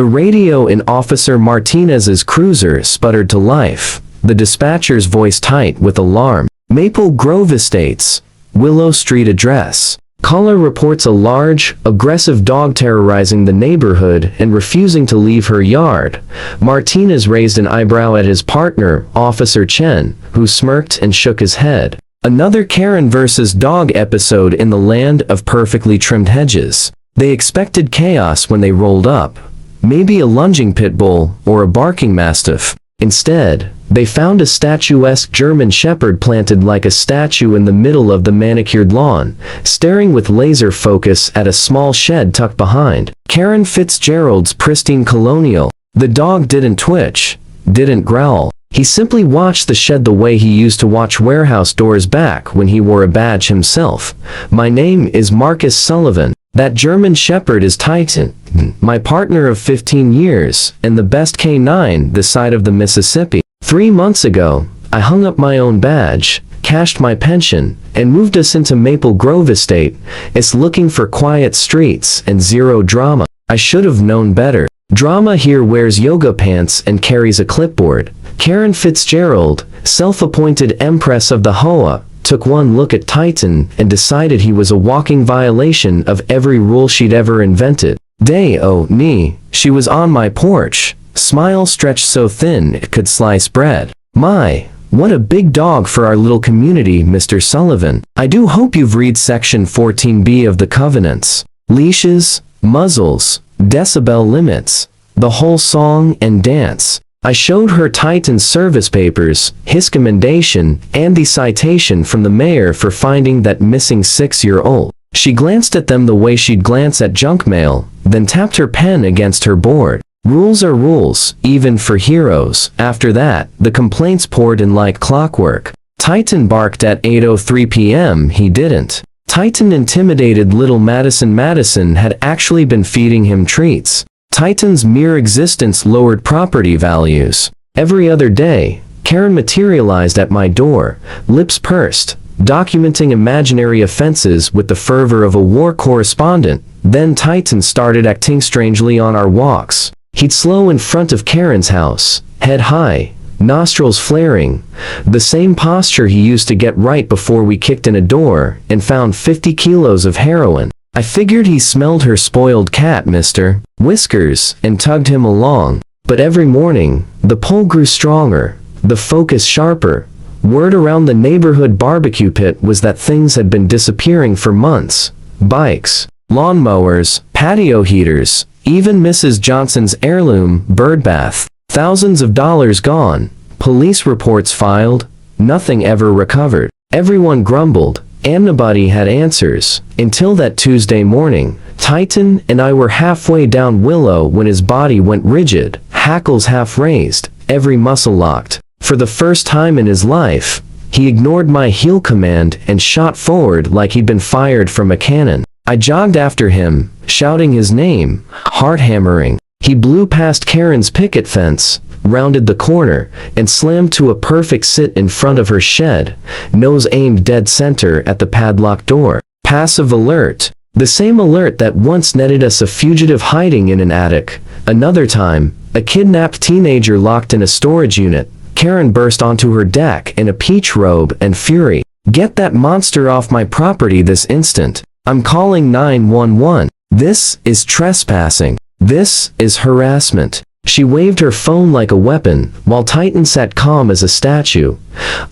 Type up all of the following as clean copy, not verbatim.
The radio in Officer Martinez's cruiser sputtered to life, the dispatcher's voice tight with alarm. Maple Grove Estates, Willow Street address. Caller reports a large, aggressive dog terrorizing the neighborhood and refusing to leave her yard. Martinez raised an eyebrow at his partner, Officer Chen, who smirked and shook his head. Another Karen versus dog episode in the land of perfectly trimmed hedges. They expected chaos when they rolled up. Maybe a lunging pit bull or a barking mastiff. Instead, they found a statuesque German shepherd planted like a statue in the middle of the manicured lawn, staring with laser focus at a small shed tucked behind. Karen Fitzgerald's pristine colonial. The dog didn't twitch, didn't growl. He simply watched the shed the way he used to watch warehouse doors back when he wore a badge himself. My name is Marcus Sullivan. That German shepherd is Titan, my partner of 15 years, and the best K9 this side of the Mississippi. 3 months ago, I hung up my own badge, cashed my pension, and moved us into Maple Grove Estate. It's looking for quiet streets and zero drama. I should have known better. Drama here wears yoga pants and carries a clipboard. Karen Fitzgerald, self-appointed Empress of the HOA, took one look at Titan and decided he was a walking violation of every rule she'd ever invented. She was on my porch, smile stretched so thin it could slice bread. My, what a big dog for our little community, Mr. Sullivan. I do hope you've read Section 14B of the Covenants. Leashes, muzzles, decibel limits, the whole song and dance. I showed her Titan's service papers, his commendation, and the citation from the mayor for finding that missing 6-year-old. She glanced at them the way she'd glance at junk mail, then tapped her pen against her board. Rules are rules, even for heroes. After that, the complaints poured in like clockwork. Titan barked at 8:03 p.m. He didn't. Titan intimidated little Madison. Madison had actually been feeding him treats. Titan's mere existence lowered property values. Every other day, Karen materialized at my door, lips pursed, documenting imaginary offenses with the fervor of a war correspondent. Then Titan started acting strangely on our walks. He'd slow in front of Karen's house, head high, nostrils flaring, the same posture he used to get right before we kicked in a door and found 50 kilos of heroin. I figured he smelled her spoiled cat, Mr. Whiskers, and tugged him along. But every morning, the pull grew stronger, the focus sharper. Word around the neighborhood barbecue pit was that things had been disappearing for months. Bikes, lawnmowers, patio heaters, even Mrs. Johnson's heirloom bird bath. Thousands of dollars gone. Police reports filed. Nothing ever recovered. Everyone grumbled, and nobody had answers. Until that Tuesday morning, Titan and I were halfway down Willow when his body went rigid, hackles half raised, every muscle locked. For the first time in his life, he ignored my heel command and shot forward like he'd been fired from a cannon. I jogged after him, shouting his name, heart hammering. He blew past Karen's picket fence, rounded the corner, and slammed to a perfect sit in front of her shed, nose aimed dead center at the padlocked door. Passive alert. The same alert that once netted us a fugitive hiding in an attic. Another time, a kidnapped teenager locked in a storage unit. Karen burst onto her deck in a peach robe and fury. Get that monster off my property this instant. I'm calling 911. This is trespassing. This is harassment. She waved her phone like a weapon, while Titan sat calm as a statue,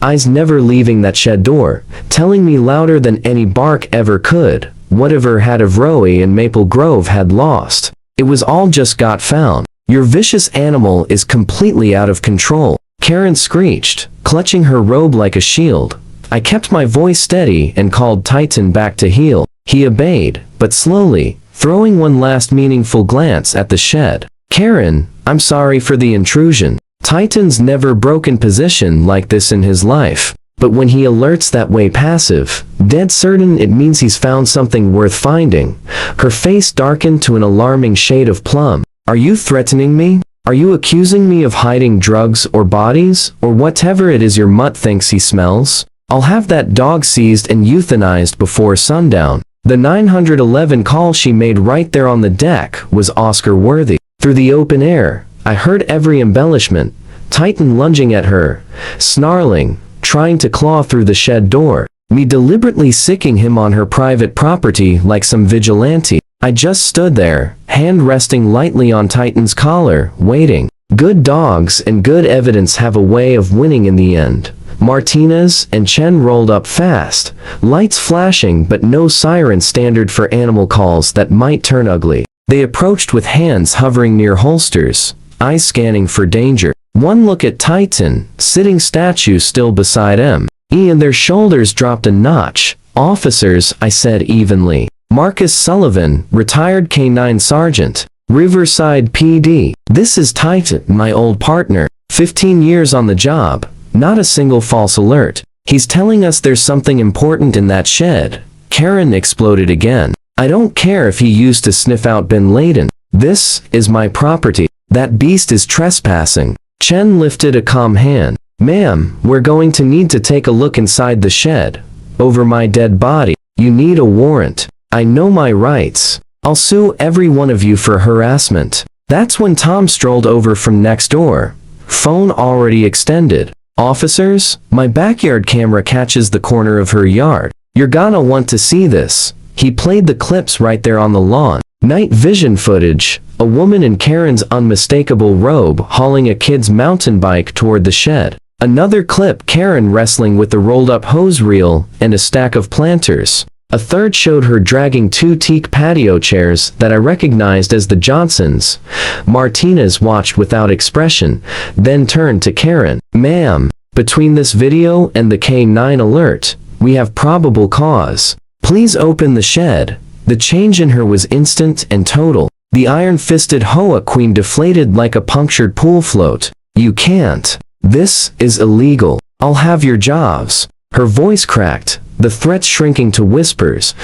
eyes never leaving that shed door, telling me louder than any bark ever could, whatever had of Rowie and Maple Grove had lost. It was all just got found. Your vicious animal is completely out of control. Karen screeched, clutching her robe like a shield. I kept my voice steady and called Titan back to heel. He obeyed, but slowly, throwing one last meaningful glance at the shed. Karen, I'm sorry for the intrusion. Titan's never broken position like this in his life. But when he alerts that way passive, dead certain it means he's found something worth finding. Her face darkened to an alarming shade of plum. Are you threatening me? Are you accusing me of hiding drugs or bodies, or whatever it is your mutt thinks he smells? I'll have that dog seized and euthanized before sundown. The 911 call she made right there on the deck was Oscar-worthy. Through the open air, I heard every embellishment. Titan lunging at her, snarling, trying to claw through the shed door. Me deliberately sicking him on her private property like some vigilante. I just stood there, hand resting lightly on Titan's collar, waiting. Good dogs and good evidence have a way of winning in the end. Martinez and Chen rolled up fast, lights flashing but no siren standard for animal calls that might turn ugly. They approached with hands hovering near holsters, eyes scanning for danger. One look at Titan, sitting statue still beside M. E and their shoulders dropped a notch. Officers, I said evenly. Marcus Sullivan, retired K-9 Sergeant. Riverside PD. This is Titan, my old partner. 15 years on the job. Not a single false alert. He's telling us there's something important in that shed. Karen exploded again. I don't care if he used to sniff out Bin Laden. This is my property. That beast is trespassing. Chen lifted a calm hand. Ma'am, we're going to need to take a look inside the shed. Over my dead body. You need a warrant. I know my rights. I'll sue every one of you for harassment. That's when Tom strolled over from next door. Phone already extended. Officers, my backyard camera catches the corner of her yard. You're gonna want to see this. He played the clips right there on the lawn. Night vision footage. A woman in Karen's unmistakable robe hauling a kid's mountain bike toward the shed. Another clip, Karen wrestling with the rolled-up hose reel and a stack of planters. A third showed her dragging two teak patio chairs that I recognized as the Johnsons. Martinez watched without expression, then turned to Karen. Ma'am, between this video and the K-9 alert, we have probable cause. Please open the shed. The change in her was instant and total. The iron-fisted HOA queen deflated like a punctured pool float. You can't. This is illegal. I'll have your jobs. Her voice cracked, the threats shrinking to whispers.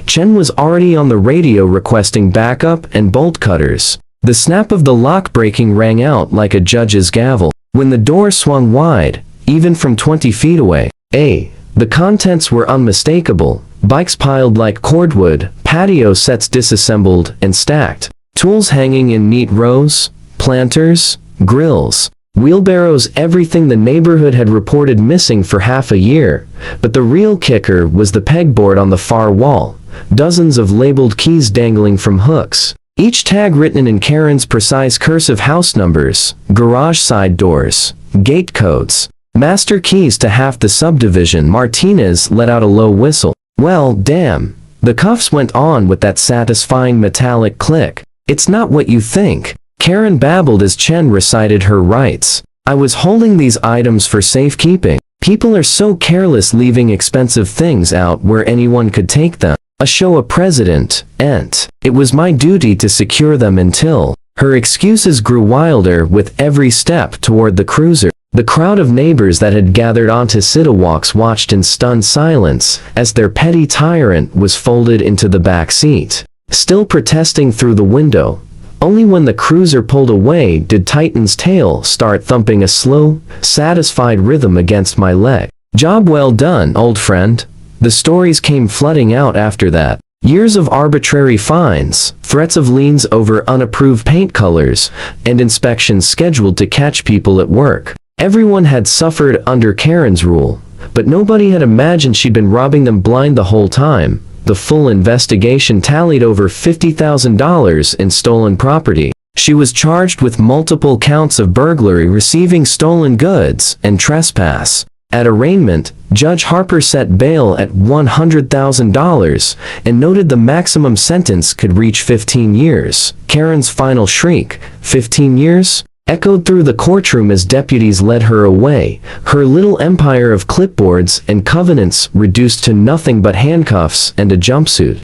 Chen was already on the radio requesting backup and bolt cutters. The snap of the lock breaking rang out like a judge's gavel. When the door swung wide, even from 20 feet away, the contents were unmistakable. Bikes piled like cordwood, patio sets disassembled and stacked, tools hanging in neat rows, planters, grills, wheelbarrows, everything the neighborhood had reported missing for half a year. But the real kicker was the pegboard on the far wall, dozens of labeled keys dangling from hooks, each tag written in Karen's precise cursive: house numbers, garage side doors, gate codes, master keys to half the subdivision. Martinez let out a low whistle. Well, damn. The cuffs went on with that satisfying metallic click. It's not what you think. Karen babbled as Chen recited her rights. I was holding these items for safekeeping. People are so careless leaving expensive things out where anyone could take them. A HOA president, and it was my duty to secure them until... Her excuses grew wilder with every step toward the cruiser. The crowd of neighbors that had gathered onto sidewalks watched in stunned silence as their petty tyrant was folded into the back seat, still protesting through the window. Only when the cruiser pulled away did Titan's tail start thumping a slow, satisfied rhythm against my leg. Job well done, old friend. The stories came flooding out after that. Years of arbitrary fines, threats of liens over unapproved paint colors, and inspections scheduled to catch people at work. Everyone had suffered under Karen's rule, but nobody had imagined she'd been robbing them blind the whole time. The full investigation tallied over $50,000 in stolen property. She was charged with multiple counts of burglary, receiving stolen goods, and trespass. At arraignment, Judge Harper set bail at $100,000 and noted the maximum sentence could reach 15 years. Karen's final shriek, 15 years? Echoed through the courtroom as deputies led her away, her little empire of clipboards and covenants reduced to nothing but handcuffs and a jumpsuit.